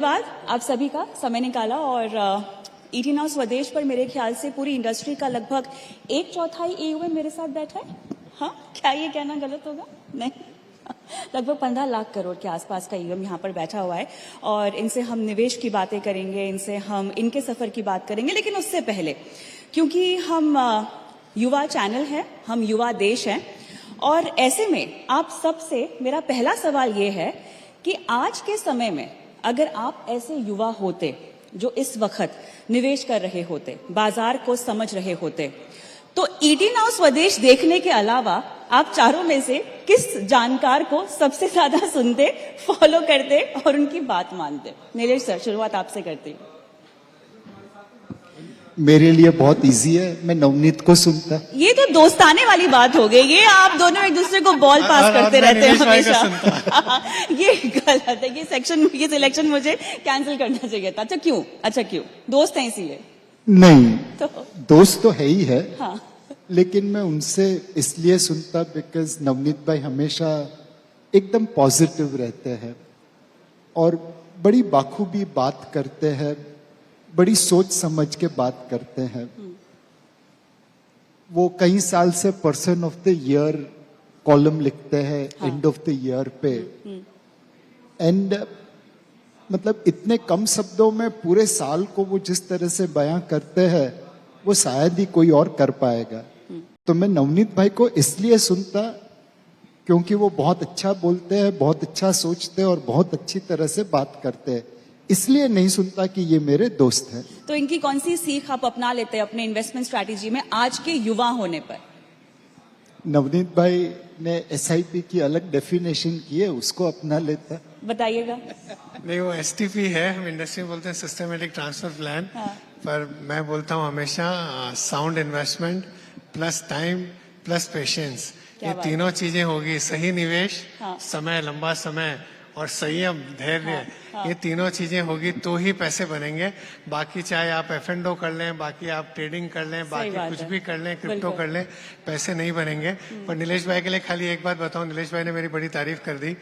धन्यवाद आप सभी का समय निकाला और ईटी नाउ स्वदेश पर मेरे ख्याल से पूरी इंडस्ट्री का लगभग 1/4 AUM मेरे साथ बैठा है। हाँ, क्या ये कहना गलत होगा? नहीं, लगभग 15 लाख करोड़ के आसपास का EUM यहाँ पर बैठा हुआ है और इनसे हम निवेश की बातें करेंगे, इनसे हम इनके सफर की बात करेंगे। लेकिन उससे पहले, क्योंकि हम युवा चैनल है, हम युवा देश हैं और ऐसे में आप सबसे मेरा पहला सवाल ये है कि आज के समय में अगर आप ऐसे युवा होते जो इस वक्त निवेश कर रहे होते, बाजार को समझ रहे होते, तो ईटी नाउ स्वदेश देखने के अलावा आप चारों में से किस जानकार को सबसे ज्यादा सुनते, फॉलो करते और उनकी बात मानते? नीलेश सर, शुरुआत आपसे करती हूँ। मेरे लिए बहुत इजी है, मैं नवनीत को सुनता। ये तो दोस्ताने वाली बात हो गई। ये आप दोनों एक दूसरे को बॉल पास करते रहते हैं हमेशा। ये गलत है। ये सिलेक्शन मुझे कैंसिल करना चाहिए था। अच्छा क्यों? दोस्त हैं इसीलिए? नहीं, तो दोस्त तो है ही है। हाँ। लेकिन मैं उनसे इसलिए सुनता बिकॉज नवनीत भाई हमेशा एकदम पॉजिटिव रहते हैं और बड़ी बाखूबी बात करते हैं, बड़ी सोच समझ के बात करते हैं। वो कई साल से person of the year column लिखते हैं एंड ऑफ द ईयर पे एंड मतलब इतने कम शब्दों में पूरे साल को वो जिस तरह से बयां करते हैं वो शायद ही कोई और कर पाएगा। तो मैं नवनीत भाई को इसलिए सुनता क्योंकि वो बहुत अच्छा बोलते हैं, बहुत अच्छा सोचते हैं और बहुत अच्छी तरह से बात करते हैं। इसलिए नहीं सुनता कि ये मेरे दोस्त हैं। तो इनकी कौन सी सीख आप अपना लेते हैं अपने इन्वेस्टमेंट स्ट्रैटेजी में आज के युवा होने पर? नवनीत भाई ने SIP की अलग डेफिनेशन की है, उसको अपना लेता। बताइएगा। नहीं, वो STP है, हम इंडस्ट्री में बोलते हैं सिस्टमेटिक ट्रांसफर प्लान। पर मैं बोलता हूँ हमेशा sound investment plus time plus patience, ये तीनों चीजें होगी। सही निवेश, समय, लंबा समय और संयम, धैर्य, ये तीनों चीजें होगी तो ही पैसे बनेंगे। बाकी चाहे आप F&O कर लें, बाकी आप ट्रेडिंग कर लें, बाकी कुछ भी कर लें, क्रिप्टो कर लें, पैसे नहीं बनेंगे। पर नीलेश भाई के लिए खाली एक बात बताऊं, नीलेश भाई ने मेरी बड़ी तारीफ कर दी।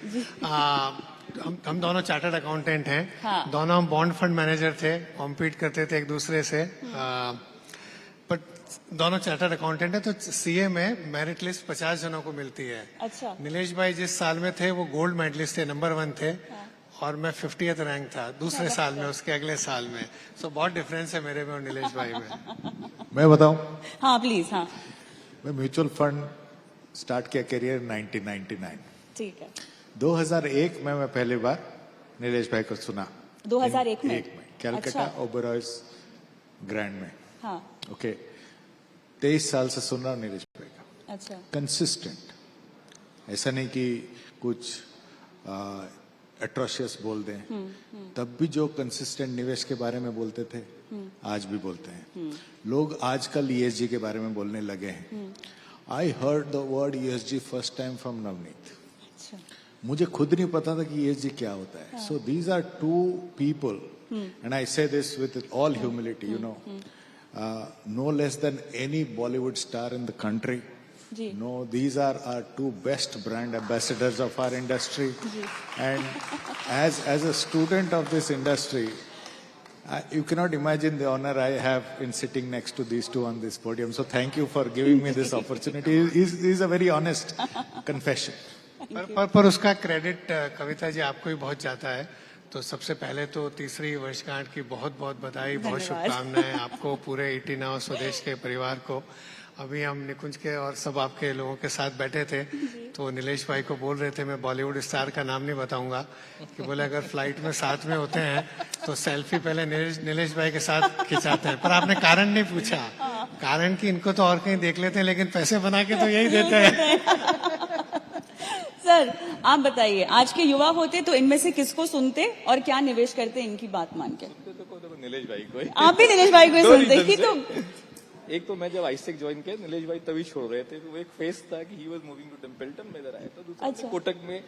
हम दोनों चार्टर्ड अकाउंटेंट हैं। दोनों हम बॉन्ड फंड मैनेजर थे, कॉम्पीट करते थे एक दूसरे से। बट दोनों चार्टर्ड अकाउंटेंट है तो CA में मेरिट लिस्ट 50 जनों को मिलती है। अच्छा। नीलेश भाई जिस साल में थे वो गोल्ड मेडलिस्ट थे, नंबर 1 थे। और मैं 50th रैंक था दूसरे साल में, उसके अगले साल में। सो बहुत डिफरेंस है मेरे में और नीलेश भाई में। मैं बताऊं? हाँ प्लीज। हाँ, मैं म्यूचुअल फंड स्टार्ट किया करियर 1999। ठीक है। 2001 में मैं पहली बार नीलेश भाई को सुना। 2001 में? कैलकाटा ओबरॉयज ग्रैंड में। हाँ। ओके, 23 साल से सुन रहा हूँ नीलेश भाई का। अच्छा। कंसिस्टेंट, ऐसा नहीं कि कुछ एट्रोशियस बोल दें। तब भी जो कंसिस्टेंट निवेश के बारे में बोलते थे आज भी बोलते हैं। लोग आजकल ESG के बारे में बोलने लगे हैं। I heard the word ESG first time from Navneet. अच्छा। मुझे खुद नहीं पता था कि ESG क्या होता है। So these are two people and I say this with all humility, you know, no less than any Bollywood star in the country. No, these are our two best brand ambassadors of our industry. And as a student of this industry, you cannot imagine the honor I have in sitting next to these two on this podium. So thank you for giving me this opportunity. It is a very honest confession. पर उसका credit Kavita ji आपको ही बहुत जाता है। तो सबसे पहले तो तीसरी वर्षगांठ की बहुत बहुत बधाई, बहुत शुभकामनाएं आपको, पूरे ईटी नाउ स्वदेश के परिवार को। अभी हम निकुंज के और सब आपके लोगों के साथ बैठे थे तो नीलेश भाई को बोल रहे थे, मैं बॉलीवुड स्टार का नाम नहीं बताऊंगा, कि बोले अगर फ्लाइट में साथ में होते हैं तो सेल्फी पहले नीलेश भाई के साथ खिंचाते हैं। पर आपने कारण नहीं पूछा। कारण कि इनको तो और कहीं देख लेते हैं लेकिन पैसे बना के तो यही देते हैं। सर आप बताइए, आज के युवा होते तो इनमें से किसको सुनते और क्या निवेश करते इनकी बात मान के? तो नीलेश भाई को। आप भी नीलेश भाई को ही सुनते ही तो। एक तो मैं जब आईसेक ज्वाइन किया नीलेश भाई तभी छोड़ रहे थे, तो वो एक फेस था कि he was moving to Templeton में इधर आया था। दूसरा कोटक में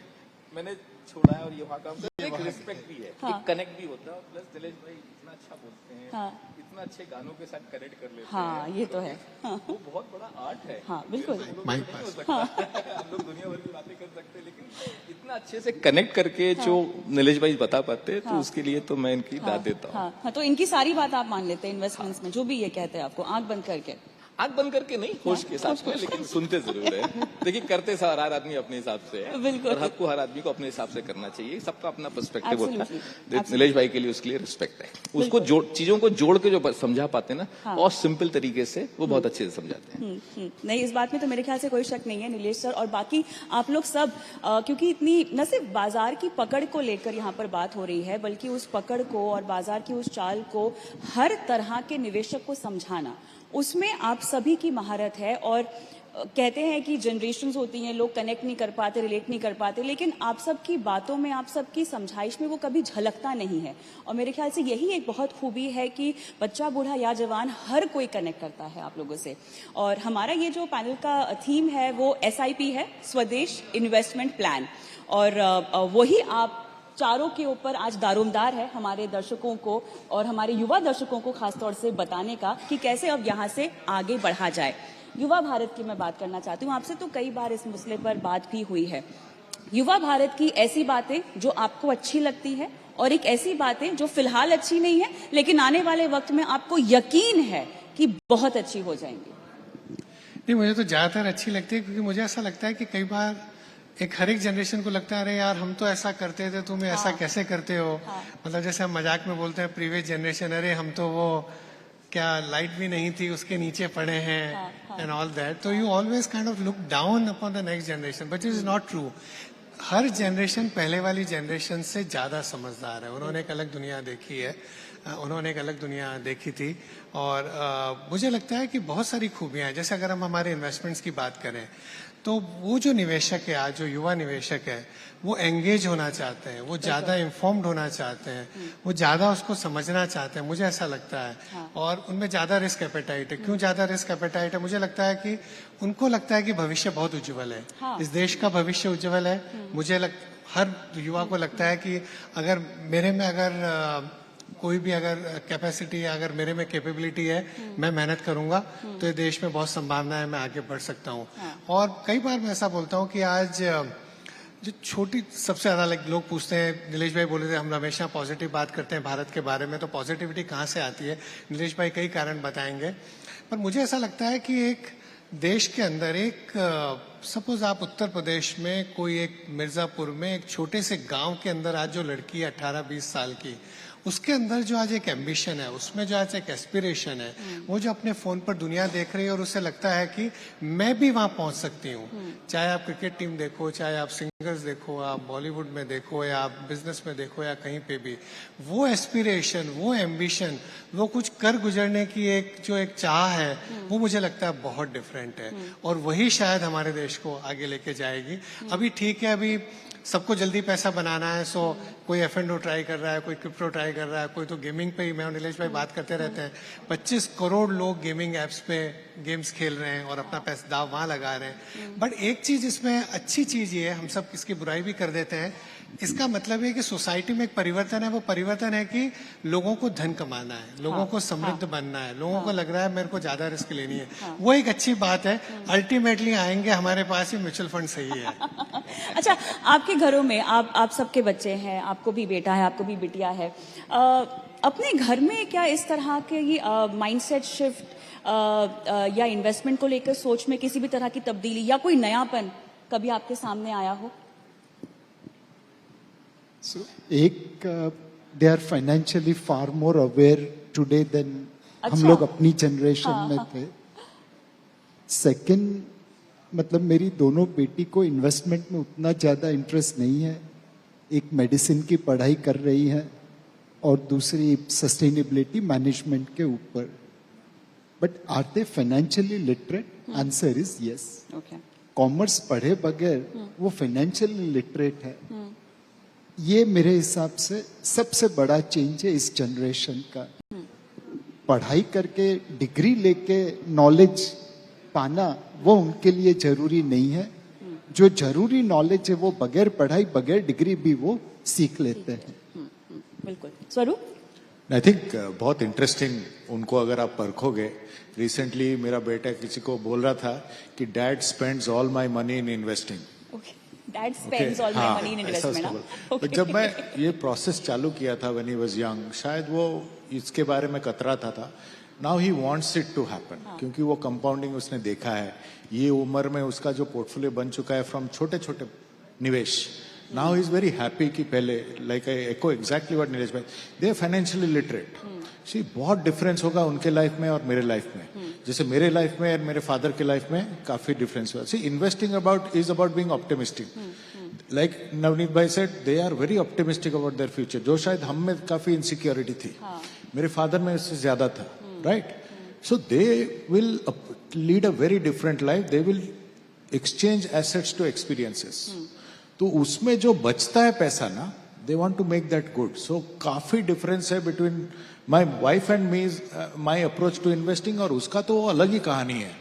मैंने छोड़ा है और ये वहाँ काम कर एक रिस्पेक्ट भी है, एक कनेक्ट भी होता है। प्लस नीलेश भाई इतना अच्छा बोलते हैं, हाँ। इतना अच्छे गानों के साथ कनेक्ट कर लेते हाँ, हैं। ये तो है। हाँ, वो बहुत बड़ा आर्ट है। हाँ, बिल्कुल। हम लोग माइक नहीं हो सकता। हम लोग दुनिया भर की बातें कर सकते हैं, लेकिन इतना अच्छे से कनेक्ट करके जो नीलेश भाई बता पाते हैं, तो उसके लिए तो मैं इनकी दाद देता हूँ। हाँ, तो इनकी सारी बात आप मान लेते हैं इन्वेस्टमेंट्स में, जो भी ये कहते हैं आपको आंख बंद करके। आंख बंद करके नहीं, होश के साथ में, लेकिन सुनते जरूर है। देखिए, करते हर आदमी अपने हिसाब से है, बिल्कुल। और हक को हर आदमी को अपने हिसाब से करना चाहिए। सबका अपना पर्सपेक्टिव होता है। Absolutely. नीलेश भाई के लिए उसके लिए रिस्पेक्ट है। उसको चीजों को जोड़ के जो समझा पाते हैं ना, और सिंपल तरीके से वो बहुत अच्छे से समझाते हैं। नहीं, इस बात में तो मेरे ख्याल से कोई शक नहीं है नीलेश सर और बाकी आप लोग सब, क्योंकि इतनी न सिर्फ बाजार की पकड़ को लेकर यहाँ पर बात हो रही है, बल्कि उस पकड़ को और बाजार की उस चाल को हर तरह के निवेशक को समझाना, उसमें आप सभी की महारत है। और कहते हैं कि जनरेशंस होती हैं, लोग कनेक्ट नहीं कर पाते, रिलेट नहीं कर पाते, लेकिन आप सबकी बातों में, आप सबकी समझाइश में वो कभी झलकता नहीं है। और मेरे ख्याल से यही एक बहुत खूबी है कि बच्चा, बूढ़ा या जवान, हर कोई कनेक्ट करता है आप लोगों से। और हमारा ये जो पैनल का थीम है वो SIP है, स्वदेश इन्वेस्टमेंट प्लान, और वही आप चारों के ऊपर आज दारोमदार है हमारे दर्शकों को और हमारे युवा दर्शकों को खासतौर से बताने का कि कैसे अब यहाँ से आगे बढ़ा जाए। युवा भारत की मैं बात करना चाहती हूँ आपसे, तो कई बार इस मसले पर बात भी हुई है। युवा भारत की ऐसी बातें जो आपको अच्छी लगती है और एक ऐसी बातें जो फिलहाल अच्छी नहीं है, लेकिन आने वाले वक्त में आपको यकीन है कि बहुत अच्छी हो जाएंगी। नहीं, मुझे तो ज्यादातर अच्छी लगती है, क्योंकि मुझे ऐसा लगता है कि कई बार हर एक जनरेशन को लगता है, अरे यार हम तो ऐसा करते थे, तुम ऐसा कैसे करते हो। मतलब जैसे हम मजाक में बोलते हैं प्रीवियस जनरेशन, अरे हम तो वो क्या लाइट भी नहीं थी उसके नीचे पड़े हैं एंड ऑल दैट। तो you always kind of look down upon the next generation, but it is not true. Her generation पहले वाली जनरेशन से ज्यादा समझदार है। उन्होंने एक अलग दुनिया देखी है, उन्होंने एक अलग दुनिया देखी थी। और मुझे लगता है कि बहुत सारी खूबियां हैं। जैसे अगर हम हमारे इन्वेस्टमेंट्स की बात करें, तो वो जो निवेशक है आज, जो युवा निवेशक है, वो एंगेज होना चाहते हैं, वो ज्यादा इन्फॉर्म्ड होना चाहते हैं, वो ज्यादा उसको समझना चाहते हैं, मुझे ऐसा लगता है। और उनमें ज्यादा रिस्क एपेटाइट है। क्यों ज्यादा रिस्क एपेटाइट है? मुझे लगता है कि उनको लगता है कि भविष्य बहुत उज्जवल है, इस देश का भविष्य उज्जवल है। हर युवा को लगता है कि अगर मेरे में कोई भी अगर कैपेसिटी है, अगर मेरे में कैपेबिलिटी है, मैं मेहनत करूंगा तो ये देश में बहुत संभावना है, मैं आगे बढ़ सकता हूँ। और कई बार मैं ऐसा बोलता हूँ कि आज जो छोटी, सबसे ज्यादा लोग पूछते हैं, नीलेश भाई बोले थे हम हमेशा पॉजिटिव बात करते हैं भारत के बारे में, तो पॉजिटिविटी कहाँ से आती है? नीलेश भाई कई कारण बताएंगे, पर मुझे ऐसा लगता है कि एक देश के अंदर सपोज आप उत्तर प्रदेश में कोई एक मिर्जापुर में एक छोटे से गांव के अंदर आज जो लड़की है 18-20 साल की, उसके अंदर जो आज एक एम्बिशन है, उसमें जो आज एक एस्पिरेशन है, वो जो अपने फोन पर दुनिया देख रही है और उसे लगता है कि मैं भी वहां पहुंच सकती हूँ। चाहे आप क्रिकेट टीम देखो, चाहे आप सिंगर्स देखो, आप बॉलीवुड में देखो, या आप बिजनेस में देखो, या कहीं पे भी, वो एस्पिरेशन, वो एम्बिशन, वो कुछ कर गुजरने की एक चाह है, वो मुझे लगता है बहुत डिफरेंट है। और वही शायद हमारे देश को आगे लेके जाएगी। अभी ठीक है, अभी सबको जल्दी पैसा बनाना है, सो कोई F&O ट्राई कर रहा है, कोई क्रिप्टो ट्राई कर रहा है, कोई तो गेमिंग पे ही, मैं और नीलेश भाई बात करते रहते हैं, 25 करोड़ लोग गेमिंग एप्स पे गेम्स खेल रहे हैं और अपना पैसा दाव वहां लगा रहे हैं। बट एक चीज इसमें अच्छी चीज ये है, हम सब इसकी बुराई भी कर देते हैं, इसका मतलब है कि सोसाइटी में एक परिवर्तन है। वो परिवर्तन है कि लोगों को धन कमाना है, लोगों को समृद्ध बनना है, लोगों को लग रहा है मेरे को ज्यादा रिस्क लेनी है। वो एक अच्छी बात है। अल्टीमेटली आएंगे हमारे पास ही म्यूचुअल फंड सही है। अच्छा, आपके घरों में आप सबके बच्चे हैं, आपको भी बेटा है, आपको भी बिटिया है, अपने घर में क्या इस तरह के माइंडसेट शिफ्ट या इन्वेस्टमेंट को लेकर सोच में किसी भी तरह की तब्दीली या कोई नयापन कभी आपके सामने आया हो? So, they are financially far more aware today than हम लोग अपनी जनरेशन में थे। सेकंड, मतलब मेरी दोनों बेटी को इन्वेस्टमेंट में उतना ज्यादा इंटरेस्ट नहीं है। एक मेडिसिन की पढ़ाई कर रही है और दूसरी सस्टेनेबिलिटी मैनेजमेंट के ऊपर। But are they financially literate? Answer is yes. Commerce पढ़े बगैर वो फाइनेंशियली लिटरेट है। ये मेरे हिसाब से सबसे बड़ा चेंज है इस जनरेशन का। पढ़ाई करके, डिग्री लेके नॉलेज पाना वो उनके लिए जरूरी नहीं है। जो जरूरी नॉलेज है वो बगैर पढ़ाई बगैर डिग्री भी वो सीख लेते हैं. बिल्कुल. स्वरूप. आई थिंक बहुत इंटरेस्टिंग उनको अगर आप परखोगे. रिसेंटली मेरा बेटा किसी को बोल रहा था कि dad spends all my money in investing. Okay. Dad spends all my money in investment. ऐसा हाँ? तो जब मैं ये प्रोसेस चालू किया था व्हेन ही वाज यंग, शायद वो इसके बारे में कतराता था. Now he wants it to happen, क्योंकि वो कंपाउंडिंग उसने देखा है. ये उम्र में उसका जो पोर्टफोलियो बन चुका है फ्रॉम छोटे छोटे निवेश. Now he is very happy कि पहले like I echo exactly what Neeraj भाई, दे आर फाइनेंशियली लिटरेट. सी बहुत डिफरेंस होगा उनके लाइफ में और मेरे लाइफ में. जैसे मेरे लाइफ में और मेरे फादर के लाइफ में काफी डिफरेंस हुआ. See investing is about being optimistic. Like Navneet भाई said, they are very optimistic about their future, जो शायद हम में काफी इनसिक्योरिटी थी. मेरे फादर में इससे ज्यादा था. Right. So they will lead a very different life. They will exchange assets to experiences. तो उसमें जो बचता है पैसा ना, they want to make that good. So काफी डिफरेंस है between my wife and me, my approach to investing, और उसका तो अलग ही कहानी है.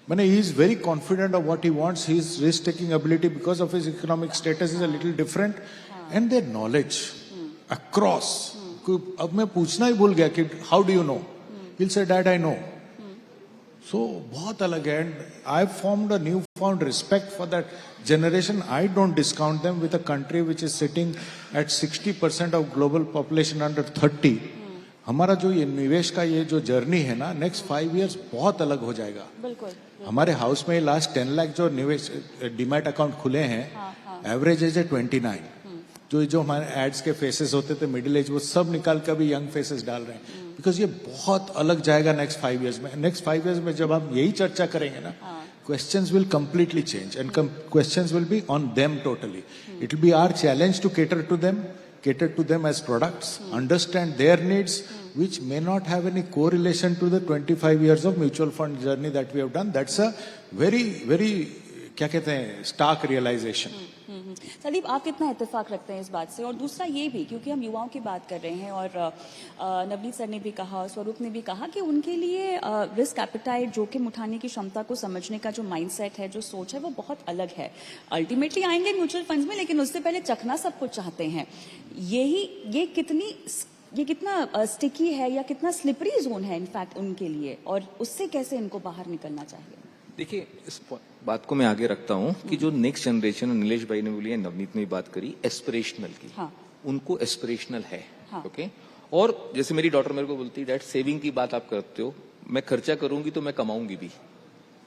मैंने ही is very confident of what he wants. His risk taking ability because of his economic status is a little different, and their knowledge across. अब मैं पूछना ही भूल गया कि how do you know. He'll say, Dad, I know. So, बहुत अलग है. And I've formed a newfound respect for that generation. I don't discount them with a country which is sitting at 60% of global population under 30. हमारा जो ये निवेश का ये जो जर्नी है ना, नेक्स्ट 5 years बहुत अलग हो जाएगा. बिल्कुल. हमारे हाउस में लास्ट 10 लाख जो निवेश डीमैट अकाउंट खुले हैं, एवरेज एज है 29. जो हमारे एड्स के फेसेस होते थे मिडिल एज, वो सब निकाल कर भी यंग फेसेस डाल रहे हैं. बिकॉज ये बहुत अलग जाएगा नेक्स्ट 5 years में. नेक्स्ट 5 years में जब हम यही चर्चा करेंगे ना, questions will completely change and questions will be on them totally. It will be our challenge to cater to them as products, understand their needs, which may not have any correlation to the 25 years of mutual fund journey that we have done. That's a very, very, क्या कहते हैं, stark realization. Sandeep, आप कितना इत्तेफाक रखते हैं इस बात से? और दूसरा ये भी, क्योंकि हम युवाओं की बात कर रहे हैं और नवनीत सर ने भी कहा और स्वरूप ने भी कहा कि उनके लिए रिस्क एपेटाइट, जोखिम उठाने की क्षमता को समझने का जो माइंडसेट है, जो सोच है, वो बहुत अलग है. अल्टीमेटली आएंगे म्यूचुअल फंड्स में, लेकिन उससे पहले चखना सब कुछ चाहते हैं. ये कितना स्टिकी है या कितना स्लिपरी जोन है इनफैक्ट उनके लिए, और उससे कैसे इनको बाहर निकलना चाहिए? देखिए, इस बात को मैं आगे रखता हूं कि जो नेक्स्ट जनरेशन, नीलेश भाई ने बोली है, नवनीत ने भी बात करी एस्पिरेशनल की. हाँ. उनको एस्पिरेशनल है. हाँ. ओके. और जैसे मेरी डॉटर मेरे को बोलती है, डैड सेविंग की बात आप करते हो, मैं खर्चा करूंगी तो मैं कमाऊंगी भी.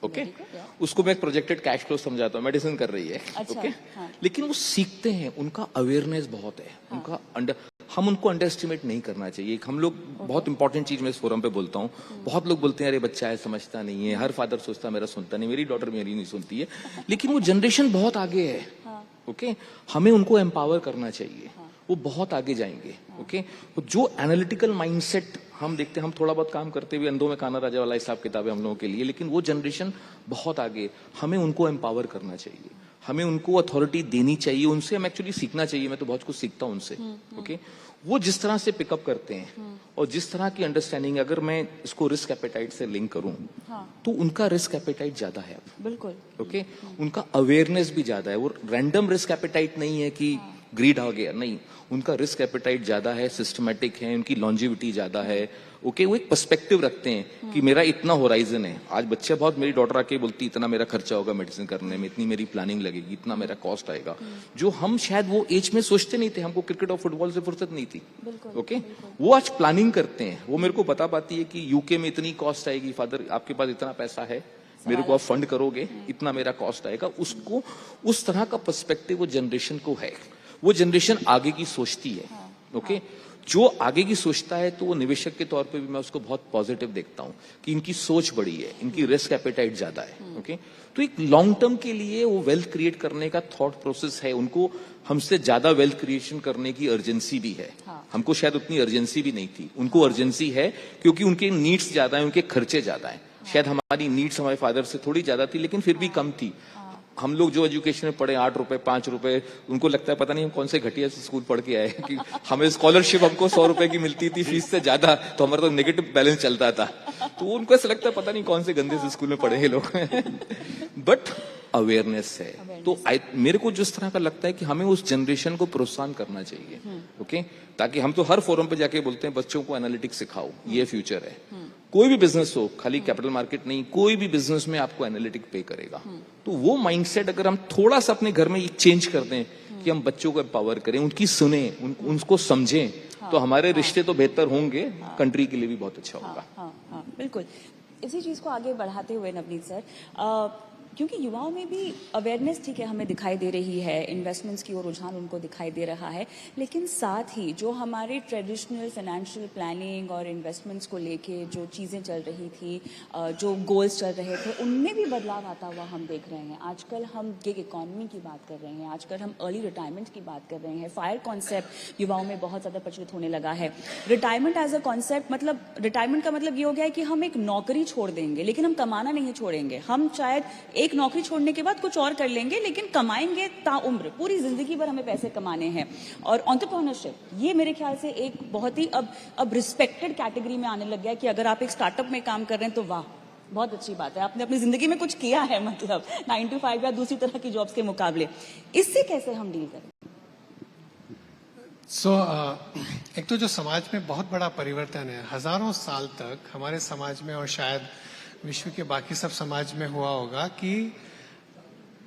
ओके. उसको मैं प्रोजेक्टेड कैश फ्लो समझाता हूँ, मेडिसिन कर रही है. अच्छा. ओके. हाँ. लेकिन वो सीखते हैं, उनका अवेयरनेस बहुत है. हाँ. उनका हम उनको अंडर एस्टिमेट नहीं करना चाहिए. हम लोग बहुत इंपॉर्टेंट चीज मैं इस फोरम पे बोलता हूँ. बहुत लोग बोलते हैं अरे बच्चा है, समझता नहीं है. हर फादर सोचता है मेरा सुनता नहीं. मेरी डॉटर मेरी नहीं सुनती है. लेकिन वो जनरेशन बहुत आगे है. ओके. हमें उनको एम्पावर करना चाहिए. वो बहुत आगे जाएंगे. ओके. जो एनालिटिकल माइंडसेट हम देखते हैं, हम थोड़ा बहुत काम करते हुए अंधों में काना राजा वाला हिसाब किताब है हम लोगों के लिए, लेकिन वो जनरेशन बहुत आगे. हमें उनको एम्पावर करना चाहिए. हमें उनको अथॉरिटी देनी चाहिए. उनसे हम एक्चुअली सीखना चाहिए. मैं तो बहुत कुछ सीखता हूं उनसे. ओके. वो जिस तरह से पिकअप करते हैं और जिस तरह की अंडरस्टैंडिंग, अगर मैं इसको रिस्क एपेटाइट से लिंक करूं, तो उनका रिस्क एपेटाइट ज्यादा है अब. बिल्कुल. ओके. उनका अवेयरनेस भी ज्यादा है. वो रैंडम रिस्क एपेटाइट नहीं है कि ग्रीड आ गया, नहीं. उनका रिस्क एपेटाइट ज्यादा है, सिस्टमैटिक है, उनकी लॉन्जिविटी ज्यादा है. ओके. वो एक पर्सपेक्टिव रखते हैं कि मेरा इतना होराइजन है. आज बच्चे बहुत, मेरी डॉटर आके बोलती इतना मेरा खर्चा होगा मेडिसिन करने में, इतनी मेरी प्लानिंग लगेगी, इतना मेरा कॉस्ट आएगा, जो हम शायद वो एज में सोचते नहीं थे. हमको क्रिकेट और फुटबॉल से फुर्सत नहीं थी. ओके. वो आज प्लानिंग करते हैं. वो मेरे को बता पाती है कि यूके में इतनी कॉस्ट आएगी, फादर आपके पास इतना पैसा है, मेरे को आप फंड करोगे, इतना मेरा कॉस्ट आएगा. उसको उस तरह का पर्सपेक्टिव वो जनरेशन को है. वो जनरेशन आगे की सोचती है. ओके. जो आगे की सोचता है, तो वो निवेशक के तौर पे भी मैं उसको बहुत पॉजिटिव देखता हूं कि इनकी सोच बड़ी है, इनकी रिस्क एपेटाइट ज्यादा है. ओके. तो एक लॉन्ग टर्म के लिए वो वेल्थ क्रिएट करने का थॉट प्रोसेस है. उनको हमसे ज्यादा वेल्थ क्रिएशन करने की अर्जेंसी भी है. हमको शायद उतनी अर्जेंसी भी नहीं थी. उनको अर्जेंसी है क्योंकि उनके नीड्स ज्यादा है, उनके खर्चे ज्यादा है. शायद हमारी नीड्स हमारे फादर से थोड़ी ज्यादा थी, लेकिन फिर भी कम थी. हम लोग जो एजुकेशन में पढ़े 8 रुपए 5 रुपए, उनको लगता है पता नहीं हम कौन से घटिया से स्कूल पढ़ के आए कि हमें स्कॉलरशिप हमको 100 रुपए की मिलती थी फीस से ज्यादा, तो हमारा तो नेगेटिव बैलेंस चलता था. तो उनको ऐसा लगता है पता नहीं कौन से गंदे से स्कूल में पढ़े हैं लोग. बट अवेयरनेस है। तो मेरे को जिस तरह का लगता है कि हमें उस जनरेशन को प्रोत्साहन करना चाहिए, ओके, ताकि हम तो हर फोरम पे जाके बोलते हैं बच्चों को एनालिटिक्स सिखाओ, ये फ्यूचर है। कोई भी बिजनेस हो, खाली कैपिटल मार्केट नहीं, कोई भी बिजनेस में आपको एनालिटिक पे करेगा। तो वो माइंडसेट अगर हम थोड़ा सा अपने घर में चेंज कर दें कि हम बच्चों को एम्पावर करें, उनकी सुने, उनको समझें, तो हमारे रिश्ते तो बेहतर होंगे, कंट्री के लिए भी बहुत अच्छा होगा। हाँ, बिल्कुल। इसी चीज को आगे बढ़ाते हुए नवनीत सर, क्योंकि युवाओं में भी अवेयरनेस ठीक है हमें दिखाई दे रही है, इन्वेस्टमेंट्स की ओर रुझान उनको दिखाई दे रहा है, लेकिन साथ ही जो हमारे ट्रेडिशनल फाइनेंशियल प्लानिंग और इन्वेस्टमेंट्स को लेके जो चीज़ें चल रही थी, जो गोल्स चल रहे थे, उनमें भी बदलाव आता हुआ हम देख रहे हैं। आजकल हम गिग इकोनॉमी की बात कर रहे हैं, आजकल हम अर्ली रिटायरमेंट की बात कर रहे हैं, फायर कॉन्सेप्ट युवाओं में बहुत ज़्यादा प्रचलित होने लगा है। रिटायरमेंट एज अ कॉन्सेप्ट, मतलब रिटायरमेंट का मतलब ये हो गया है कि हम एक नौकरी छोड़ देंगे लेकिन हम कमाना नहीं छोड़ेंगे। हम शायद एक नौकरी छोड़ने के बाद कुछ और कर लेंगे लेकिन कमाएंगे ताउम्र, पूरी जिंदगी भर हमें पैसे कमाने हैं। और एंटरप्रेन्योरशिप, ये मेरे ख्याल से एक बहुत ही अब रिस्पेक्टेड कैटेगरी में आने लग गया है कि अगर आप एक स्टार्टअप में काम कर रहे हैं तो वाह, बहुत अच्छी बात है, आपने अपनी जिंदगी में कुछ किया है, मतलब 9 to 5 या दूसरी तरह की जॉब्स के मुकाबले। इससे कैसे हम डील करें? एक तो जो समाज में बहुत बड़ा परिवर्तन है, हजारों साल तक हमारे समाज में और शायद विश्व के बाकी सब समाज में हुआ होगा कि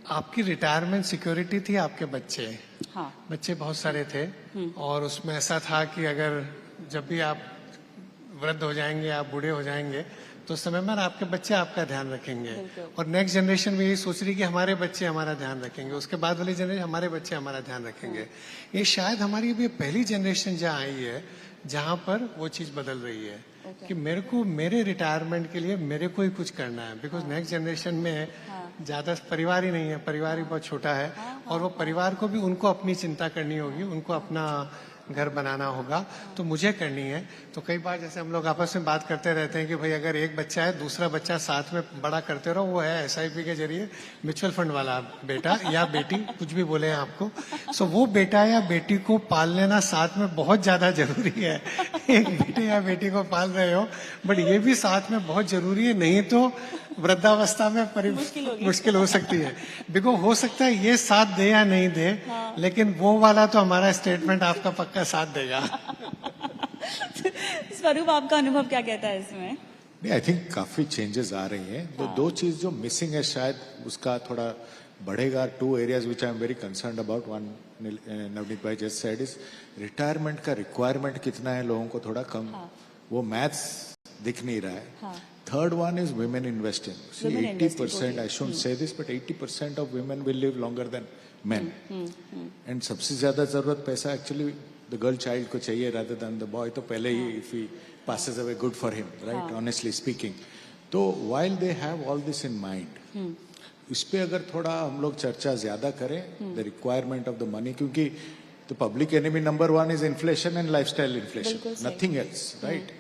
आपकी रिटायरमेंट सिक्योरिटी थी आपके बच्चे। हाँ। बच्चे बहुत सारे थे और उसमें ऐसा था कि अगर जब भी आप वृद्ध हो जाएंगे, आप बूढ़े हो जाएंगे, तो उस समय में आपके बच्चे आपका ध्यान रखेंगे। और नेक्स्ट जनरेशन भी यही सोच रही कि हमारे बच्चे हमारा ध्यान रखेंगे, उसके बाद वाली जनरेशन हमारे बच्चे हमारा ध्यान रखेंगे। ये शायद हमारी भी पहली जनरेशन जहाँ आई है जहाँ पर वो चीज बदल रही है कि मेरे को मेरे रिटायरमेंट के लिए मेरे को ही कुछ करना है। बिकॉज नेक्स्ट जनरेशन में ज्यादा परिवार ही नहीं है, परिवार ही बहुत छोटा है और वो परिवार को भी उनको अपनी चिंता करनी होगी, उनको अपना घर बनाना होगा, तो मुझे करनी है। तो कई बार जैसे हम लोग आपस में बात करते रहते हैं कि भाई अगर एक बच्चा है, दूसरा बच्चा साथ में बड़ा करते रहो, वो है SIP के जरिए म्यूचुअल फंड वाला बेटा या बेटी, कुछ भी बोले हैं आपको। सो वो बेटा या बेटी को पाल लेना साथ में बहुत ज्यादा जरूरी है। एक बेटे या बेटी को पाल रहे हो, बट ये भी साथ में बहुत जरूरी है, नहीं तो वृद्धावस्था में मुश्किल हो सकती है। बिकॉज हो सकता है ये साथ दे या नहीं दे, लेकिन वो वाला तो हमारा स्टेटमेंट आपका पक्का साथ देगा। स्वरूप, आपका अनुभव क्या कहता है इसमें? नहीं, आई थिंक काफी चेंजेस आ रही हैं। तो दो चीज जो मिसिंग है, शायद उसका थोड़ा बढ़ेगा। 2 areas which I am very concerned about. One, Navneet भाई just said is रिटायरमेंट का रिक्वायरमेंट कितना है लोगों को थोड़ा कम, वो मैथ्स दिख नहीं रहा है। Third one is women investing. See, 80%, I shouldn't say this, but 80% of women will live longer than men. And सबसे ज्यादा जरूरत पैसा actually the girl child को चाहिए rather than the boy. तो पहले ही if he passes away, good for him, right? Honestly speaking. तो while they have all this in mind, इस पे अगर थोड़ा हम लोग चर्चा ज्यादा करें, the requirement of the money, क्योंकि the public enemy number 1 is inflation and lifestyle inflation, nothing else, right?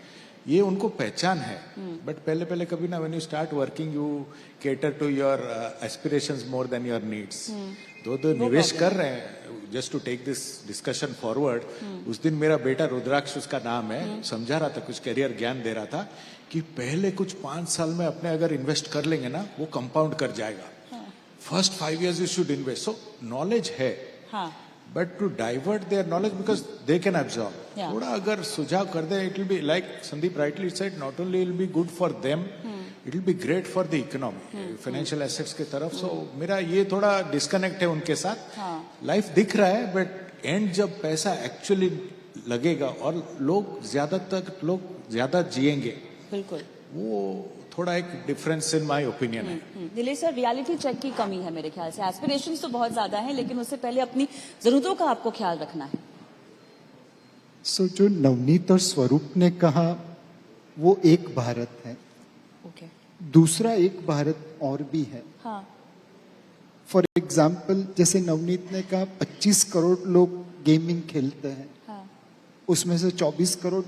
ये उनको पहचान है, बट पहले कभी ना, when you start working you cater to your aspirations more than your needs. तो निवेश कर रहे हैं, just to take this discussion forward, उस दिन मेरा बेटा रुद्राक्ष, उसका नाम है, समझा रहा था, कुछ करियर ज्ञान दे रहा था कि पहले कुछ 5 साल में अपने अगर इन्वेस्ट कर लेंगे ना, वो कंपाउंड कर जाएगा। First 5 years you should invest. So knowledge है, but to divert their knowledge because they can absorb. थोड़ा अगर सुझाव कर दे, it will be like Sandeep rightly said, not only it will be good for them, it will be great for the economy, financial assets के तरफ. So मेरा ये थोड़ा disconnect है उनके साथ. लाइफ दिख रहा है, बट एंड जब पैसा एक्चुअली लगेगा और लोग ज्यादा जिएंगे, बिल्कुल, वो थोड़ा एक डिफरेंस इन माय ओपिनियन है। दिलीप सर, रियलिटी चेक की कमी है मेरे ख्याल से। एस्पिरेशंस तो बहुत ज्यादा है, लेकिन उससे पहले अपनी जरूरतों का आपको ख्याल रखना है। सो जो नवनीत और स्वरूप ने कहा, वो एक भारत है। ओके। दूसरा एक भारत और भी है। हाँ। फॉर एग्जाम्पल, जैसे नवनीत ने कहा 25 करोड़ लोग गेमिंग खेलते हैं, हाँ। उसमें से 24 करोड़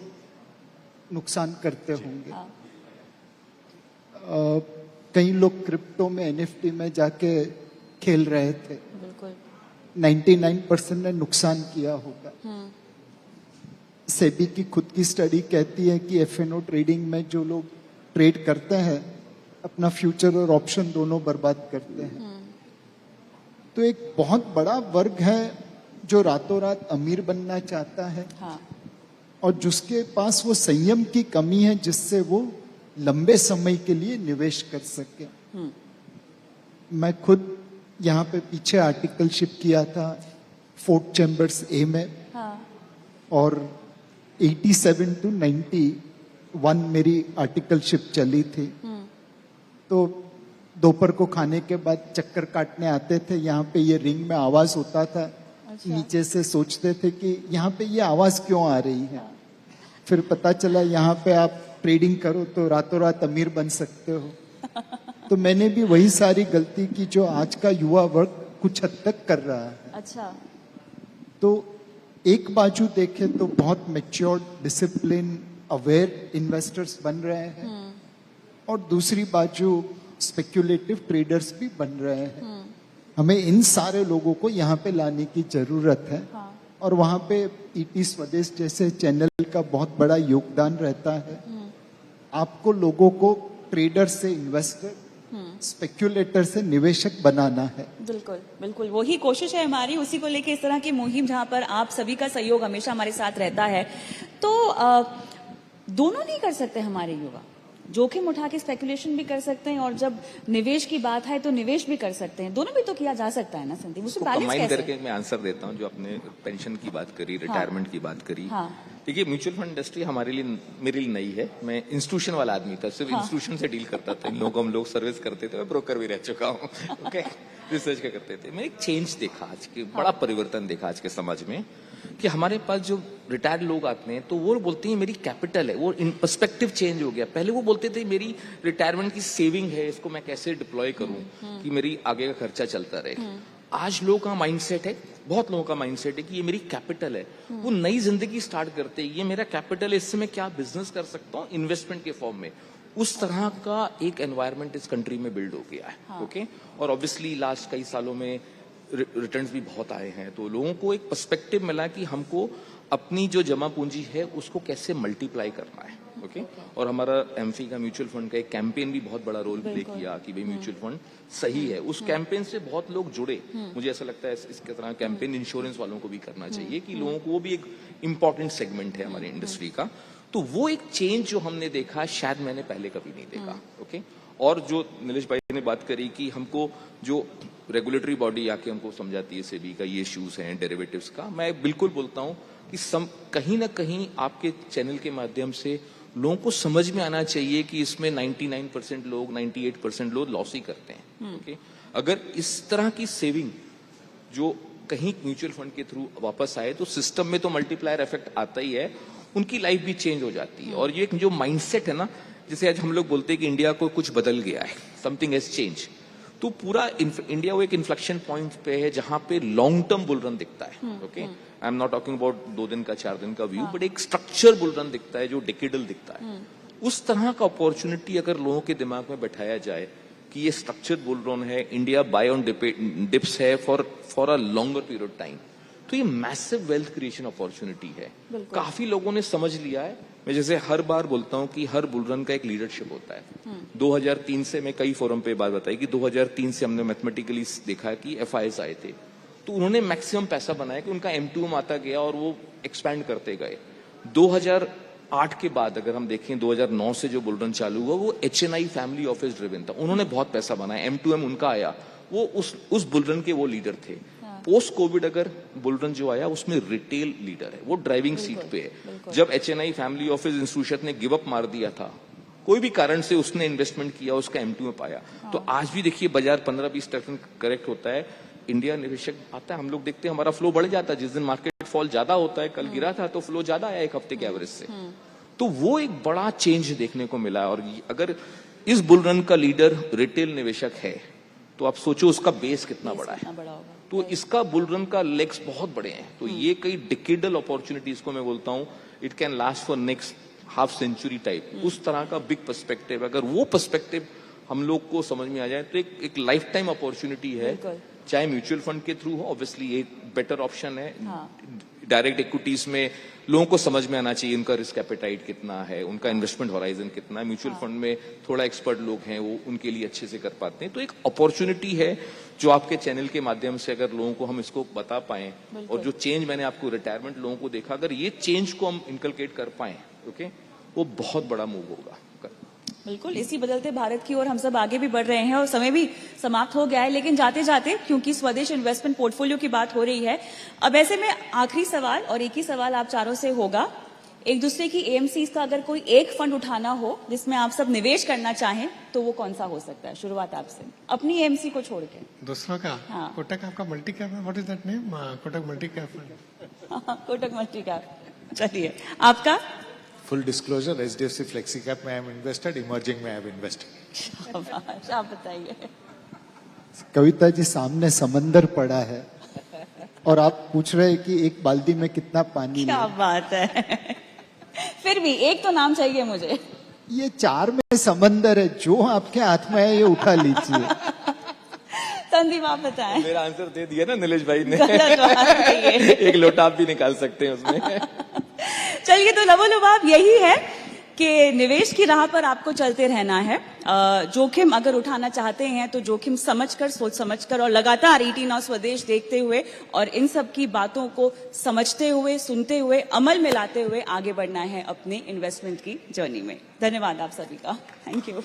नुकसान करते होंगे। कई लोग क्रिप्टो में, NFT में जाके खेल रहे थे, बिल्कुल 99% ने नुकसान किया होगा। सेबी की खुद की स्टडी कहती है कि FNO ट्रेडिंग में जो लोग ट्रेड करते हैं, अपना फ्यूचर और ऑप्शन दोनों बर्बाद करते हैं। तो एक बहुत बड़ा वर्ग है जो रातों रात अमीर बनना चाहता है हाँ और जिसके पास वो संयम की कमी है जिससे वो लंबे समय के लिए निवेश कर सके। मैं खुद यहाँ पे पीछे आर्टिकलशिप किया था फोर्थ चैम्बर्स ए में हाँ और 87 to 91 मेरी आर्टिकलशिप चली थी। तो दोपहर को खाने के बाद चक्कर काटने आते थे, यहाँ पे ये रिंग में आवाज होता था। नीचे से सोचते थे कि यहाँ पे ये आवाज क्यों आ रही है। फिर पता चला यहाँ पे आप ट्रेडिंग करो तो रातों रात अमीर बन सकते हो। तो मैंने भी वही सारी गलती की जो आज का युवा वर्ग कुछ हद तक कर रहा है। अच्छा तो एक बाजू देखे तो बहुत मैच्योर्ड, डिसिप्लिन, अवेयर इन्वेस्टर्स बन रहे हैं और दूसरी बाजू स्पेक्युलेटिव ट्रेडर्स भी बन रहे हैं। हमें इन सारे लोगों को यहाँ पे लाने की जरूरत है। और वहाँ पे ईटी स्वदेश जैसे चैनल का बहुत बड़ा योगदान रहता है। आपको लोगों को ट्रेडर से इन्वेस्टर, स्पेक्युलेटर से निवेशक बनाना है। बिल्कुल बिल्कुल, वही कोशिश है हमारी, उसी को लेके इस तरह की मुहिम जहां पर आप सभी का सहयोग हमेशा हमारे साथ रहता है। तो दोनों नहीं कर सकते हमारे युवा, जोखिम उठा के स्पेकुलेशन भी कर सकते हैं और जब निवेश की बात है तो निवेश भी कर सकते हैं। दोनों भी तो किया जा सकता है ना संदीप, उसमें बैलेंस कंबाइन कैसे? करके मैं आंसर देता हूं। जो आपने पेंशन की बात करी, रिटायरमेंट की बात करी, देखिए म्यूचुअल फंड इंडस्ट्री हमारे लिए, मेरे लिए नई है। मैं इंस्टीट्यूशन वाला आदमी था, सिर्फ इंस्टीट्यूशन से डील करता था। इन लोगों को हम लोग सर्विस करते थे, मैं ब्रोकर भी रह चुका हूँ। ओके, रिसर्च का करते थे। मैं एक चेंज देखा आज के, बड़ा परिवर्तन देखा आज के समाज में कि हमारे पास जो रिटायर्ड लोग आते हैं तो वो बोलते हैं मेरी कैपिटल है, वो पर्सपेक्टिव चेंज हो गया। पहले वो बोलते थे मेरी रिटायरमेंट की सेविंग है, इसको मैं कैसे डिप्लॉय करूं कि मेरी आगे का खर्चा चलता रहे। आज लोगों का माइंडसेट है, बहुत लोगों का माइंडसेट है कि ये मेरी कैपिटल है। वो नई जिंदगी स्टार्ट करते हैं, ये मेरा कैपिटल है, इससे मैं क्या बिजनेस कर सकता हूँ इन्वेस्टमेंट के फॉर्म में। उस तरह का एक एनवायरनमेंट इस कंट्री में बिल्ड हो गया है। ओके, और ऑब्वियसली लास्ट कई सालों में रिटर्न्स भी बहुत आए हैं, तो लोगों को एक पर्सपेक्टिव मिला कि हमको अपनी जो जमा पूंजी है उसको कैसे मल्टीप्लाई करना है। ओके, और हमारा एमफी का म्यूचुअल फंड का एक कैंपेन भी बहुत बड़ा रोल प्ले किया कि भाई म्यूचुअल फंड सही है। उस कैंपेन से बहुत लोग जुड़े। मुझे ऐसा लगता है इसके तरह कैंपेन इंश्योरेंस वालों को भी करना चाहिए कि लोगों को, वो भी एक इंपॉर्टेंट सेगमेंट है हमारी इंडस्ट्री का। तो वो एक चेंज जो हमने देखा शायद मैंने पहले कभी नहीं देखा। ओके, और जो नीलेश भाई ने बात करी कि हमको जो रेगुलेटरी बॉडी आके हमको समझाती है सेबी का ये इश्यूज हैं डेरिवेटिव्स का, मैं बिल्कुल बोलता हूं कि कहीं ना कहीं आपके चैनल के माध्यम से लोगों को समझ में आना चाहिए कि इसमें 99% लोग, 98% लोग लॉस ही करते हैं। ओके, अगर इस तरह की सेविंग जो कहीं म्यूचुअल फंड के थ्रू वापस आए तो सिस्टम में तो मल्टीप्लायर इफेक्ट आता ही है, उनकी लाइफ भी चेंज हो जाती है। और ये जो माइंडसेट है ना, जैसे आज हम लोग बोलते हैं कि इंडिया को कुछ बदल गया है, समथिंग हैज चेंज, तो पूरा इंडिया वो एक इन्फ्लेक्शन पॉइंट पे है जहां पे लॉन्ग टर्म बुल रन दिखता है। Okay, I am not talking about 2 दिन का 4 दिन का व्यू, बट एक स्ट्रक्चर बुल रन दिखता है जो डिकेडल दिखता है। उस तरह का अपॉर्चुनिटी अगर लोगों के दिमाग में बैठाया जाए कि ये स्ट्रक्चर बुल रन है, इंडिया बाय ऑन डिप्स है for a longer period time, तो ये मैसिव वेल्थ क्रिएशन अपॉर्चुनिटी है। काफी लोगों ने समझ लिया है। मैं जैसे हर बार बोलता हूं कि हर बुल रन का एक लीडरशिप होता है। 2003 से, मैं कई फोरम पे बात बताई कि 2003 से हमने मैथमेटिकली देखा कि एफआईएस आए थे तो उन्होंने मैक्सिमम पैसा बनाया कि उनका M2M आता गया और वो एक्सपैंड करते गए। 2008 के बाद अगर हम देखें, 2009 से जो बुल रन चालू हुआ वो HNI फैमिली ऑफिस ड्रिवन था, उन्होंने बहुत पैसा बनाया, M2M उनका आया, वो उस बुल रन के वो लीडर थे। पोस्ट कोविड अगर बुल रन जो आया उसमें रिटेल लीडर है, वो ड्राइविंग सीट पे है। जब HNI फैमिली ऑफिस इंस्टीट्यूशन ने गिव अप मार दिया था, कोई भी कारण से उसने इन्वेस्टमेंट किया, उसका M2M पाया, तो आज भी देखिए बाजार 15-20% करेक्ट होता है, इंडिया निवेशक आता है, हम लोग देखते हैं हमारा फ्लो बढ़ जाता है। जिस दिन मार्केट फॉल ज्यादा होता है, कल गिरा था तो फ्लो ज्यादा आया एक हफ्ते के एवरेज से। तो वो एक बड़ा चेंज देखने को मिला। और अगर इस बुल रन का लीडर रिटेल निवेशक है तो आप सोचो उसका बेस कितना बड़ा है। तो इसका बुल रन का लेग्स बहुत बड़े हैं। तो ये कई डिकेडल अपॉर्चुनिटीज को मैं बोलता हूं, it can last for next half century type, उस तरह का बिग पर्सपेक्टिव। अगर वो पर्सपेक्टिव हम लोग को समझ में आ जाए तो एक लाइफ टाइम अपॉर्चुनिटी है, चाहे म्यूचुअल फंड के थ्रू हो, ऑब्वियसली एक बेटर ऑप्शन है। डायरेक्ट इक्विटीज में लोगों को समझ में आना चाहिए उनका रिस्क एपेटाइट कितना है, उनका इन्वेस्टमेंट होराइजन कितना है। म्यूचुअल फंड में थोड़ा एक्सपर्ट लोग हैं, वो उनके लिए अच्छे से कर पाते हैं। तो एक अपॉर्चुनिटी है जो आपके चैनल के माध्यम से अगर लोगों को हम इसको बता पाएं, और जो चेंज मैंने आपको रिटायरमेंट लोगों को देखा, अगर ये चेंज को हम इनकलकेट कर पाएं, ओके, वो बहुत बड़ा मूव होगा। बिल्कुल, इसी बदलते भारत की ओर हम सब आगे भी बढ़ रहे हैं और समय भी समाप्त हो गया है। लेकिन जाते जाते, क्योंकि स्वदेश इन्वेस्टमेंट पोर्टफोलियो की बात हो रही है, अब ऐसे में आखिरी सवाल, और एक ही सवाल आप चारों से होगा, एक दूसरे की एएमसीज का अगर कोई एक फंड उठाना हो जिसमें आप सब निवेश करना चाहें, तो वो कौन सा हो सकता है? शुरुआत आपसे, अपनी एएमसी को छोड़ के। दूसरों का? हाँ। कोटक आपका मल्टी कैप है, what is that name? Kotak multi cap fund. Kotak multi cap. चलिए, आपका? Full disclosure, HDFC FlexiCap में I am invested, emerging में I have invested. आप बताइए। कविता जी, सामने समंदर पड़ा है और आप पूछ रहे हैं कि एक बाल्टी में कितना पानी क्या है। बात है। फिर भी एक तो नाम चाहिए मुझे। ये 4 में समंदर है, जो आपके हाथ में है ये उठा लीजिए। संदीप, आप बताएं। मेरा आंसर दे दिया ना नीलेश भाई ने। गलत बात है ये। एक लोटा आप भी निकाल सकते हैं उसमें। चलिए, तो लबोलुबाब यही है कि निवेश की राह पर आपको चलते रहना है। जोखिम अगर उठाना चाहते हैं तो जोखिम समझकर, सोच समझकर और लगातार 18 और स्वदेश देखते हुए और इन सब की बातों को समझते हुए, सुनते हुए, अमल में लाते हुए आगे बढ़ना है अपने इन्वेस्टमेंट की जर्नी में। धन्यवाद आप सभी का। Thank you.